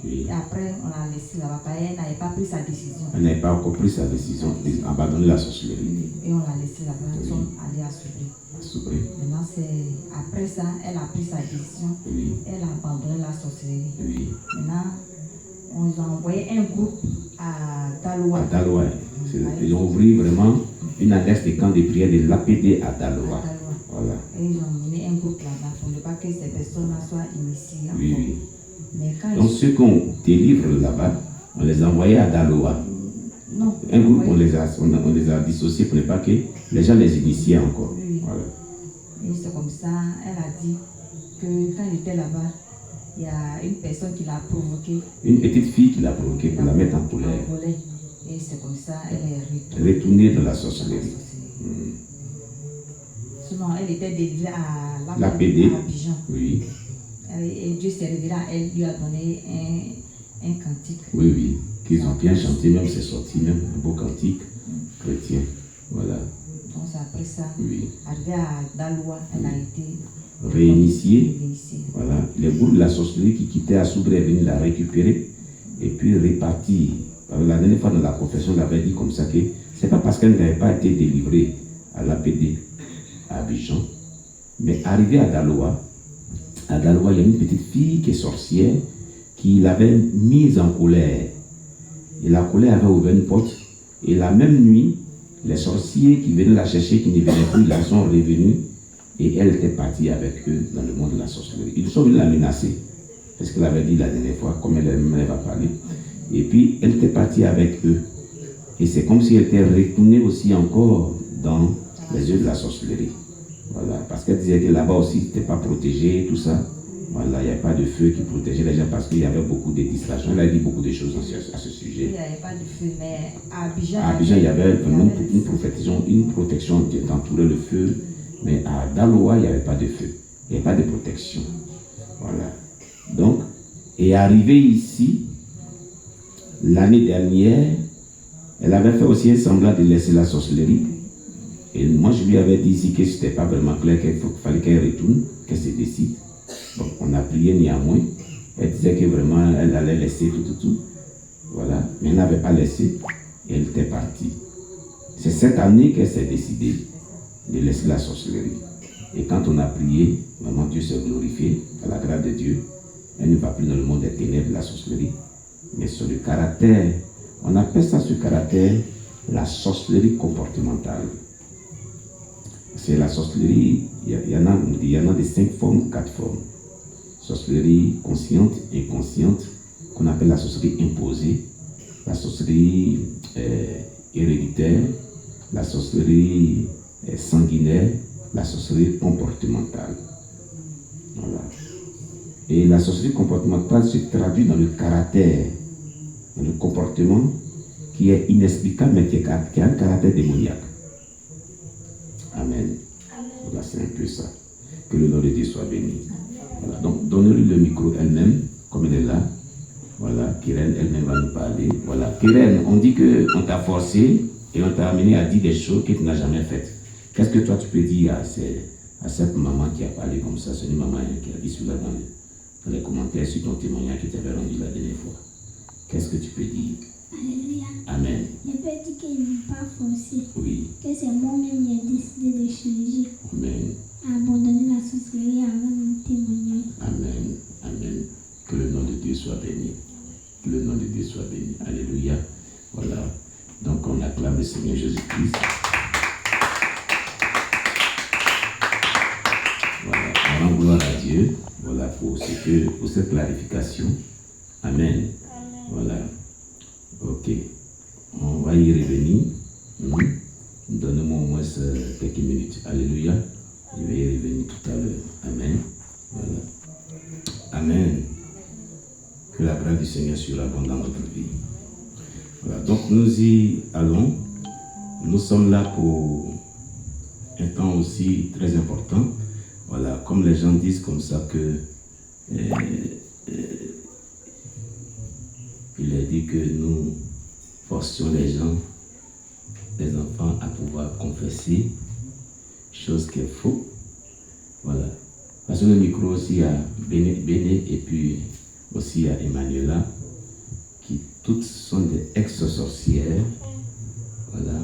Oui. Et après, on l'a laissé là-bas. Elle n'avait pas pris sa décision. Elle n'avait pas encore pris sa décision d'abandonner la sorcellerie. Et on l'a laissé là-bas. Oui. Ils sont allés à Soubré. Soubré. Maintenant, après ça, elle a pris sa décision. Oui. Elle a abandonné la sorcellerie. Oui. Maintenant, on nous a envoyé un groupe à Daloa. À Daloa. Ils ont ouvert vraiment une adresse de camp de prière de l'APD à Daloa. Voilà. Et ils ont mené un groupe là-bas pour ne pas que ces personnes-là soient initiées. Oui, oui. Mais quand Donc ceux qu'on délivre là-bas, on les a envoyés à Daloa. Non. Un groupe, on les a dissociés pour ne pas que les gens les initient encore. Oui. Voilà. Et c'est comme ça, elle a dit que quand il était là-bas, il y a une personne qui l'a provoqué. Une petite fille qui l'a provoqué pour la mettre en colère. Et c'est comme ça, elle est retournée dans la sorcellerie. Sinon, elle était délivrée à l'APD. Abidjan. Oui. Et Dieu s'est révélé à elle, lui a donné un cantique. Oui, oui. Qu'ils ont bien chanté, même c'est sorti, même un beau cantique chrétien. Voilà. Donc c'est après ça, oui. Arrivée à Daloa, elle a été réinitiée. Voilà. Les groupes de la sorcellerie qui quittaient à Soubré est venu la récupérer et puis répartir. La dernière fois dans la confession, on avait dit comme ça que c'est pas parce qu'elle n'avait pas été délivrée à l'APD à Abidjan, mais arrivée à Daloa, il y a une petite fille qui est sorcière qui l'avait mise en colère. Et la colère avait ouvert une porte. Et la même nuit, les sorciers qui venaient la chercher, qui ne venaient plus, ils sont revenus. Et elle était partie avec eux dans le monde de la sorcellerie. Ils sont venus la menacer. C'est ce qu'elle avait dit la dernière fois, comme elle va parler. Et puis, elle était partie avec eux. Et c'est comme si elle était retournée aussi encore dans les yeux de la sorcellerie. Voilà. Parce qu'elle disait que là-bas aussi, c'était pas protégé, tout ça. Voilà, il n'y avait pas de feu qui protégeait les gens parce qu'il y avait beaucoup de distractions. Elle a dit beaucoup de choses à ce sujet. Il n'y avait pas de feu, mais à Abidjan, il y avait vraiment une protection qui entourait le feu. Mais à Daloa, il n'y avait pas de feu. Il n'y avait pas de protection. Voilà. Donc, et arrivée ici, l'année dernière, elle avait fait aussi un semblant de laisser la sorcellerie. Et moi, je lui avais dit ici que ce n'était pas vraiment clair, qu'il fallait qu'elle retourne, qu'elle se décide. Donc, on a prié néanmoins. Elle disait que vraiment, elle allait laisser tout. Voilà. Mais elle n'avait pas laissé. Et elle était partie. C'est cette année qu'elle s'est décidée de laisser la sorcellerie. Et quand on a prié, vraiment Dieu s'est glorifié par la grâce de Dieu. Elle ne va plus dans le monde des ténèbres de la sorcellerie. Mais sur le caractère, on appelle ça ce caractère la sorcellerie comportementale. C'est la sorcellerie, il y en a de 5 formes, 4 formes. Sorcellerie consciente, inconsciente, qu'on appelle la sorcellerie imposée, la sorcellerie héréditaire, la sorcellerie sanguinaire, la sorcellerie comportementale. Voilà. Et la sorcellerie comportementale se traduit dans le caractère, dans le comportement qui est inexplicable mais qui a un caractère démoniaque. Amen. Voilà, c'est un peu ça. Que le nom de Dieu soit béni. Voilà. Donc, donnez-lui le micro elle-même, comme elle est là. Voilà, Keren elle-même va nous parler. Voilà, Keren, on dit qu'on t'a forcé et on t'a amené à dire des choses que tu n'as jamais faites. Qu'est-ce que toi tu peux dire à cette maman qui a parlé comme ça? C'est une maman qui a dit cela dans les commentaires sur ton témoignage qui t'avait rendu la dernière fois. Qu'est-ce que tu peux dire? Alléluia. Amen. Je peux dire qu'ils ne m'ont pas forcé. Oui. Que c'est moi-même qui ai décidé de changer. Amen. Abandonner la sorcellerie avant mon témoignage. Amen. Amen. Que le nom de Dieu soit béni. Que le nom de Dieu soit béni. Alléluia. Voilà. Donc on acclame le Seigneur Jésus-Christ. Voilà. On rend gloire à Dieu. Voilà pour cette clarification. Amen. Voilà. Ok. On va y revenir. Donnez-moi au moins quelques minutes. Alléluia. Je vais y revenir tout à l'heure. Amen. Voilà. Amen. Que la grâce du Seigneur surabonde dans notre vie. Voilà. Donc nous y allons. Nous sommes là pour un temps aussi très important. Voilà. Comme les gens disent comme ça que il est dit que nous forcions les gens, les enfants, à pouvoir confesser, chose qui est faux. Voilà. Parce que le micro aussi à Béné et puis Aussi, il y a Emmanuela, qui toutes sont des ex-sorcières. Voilà.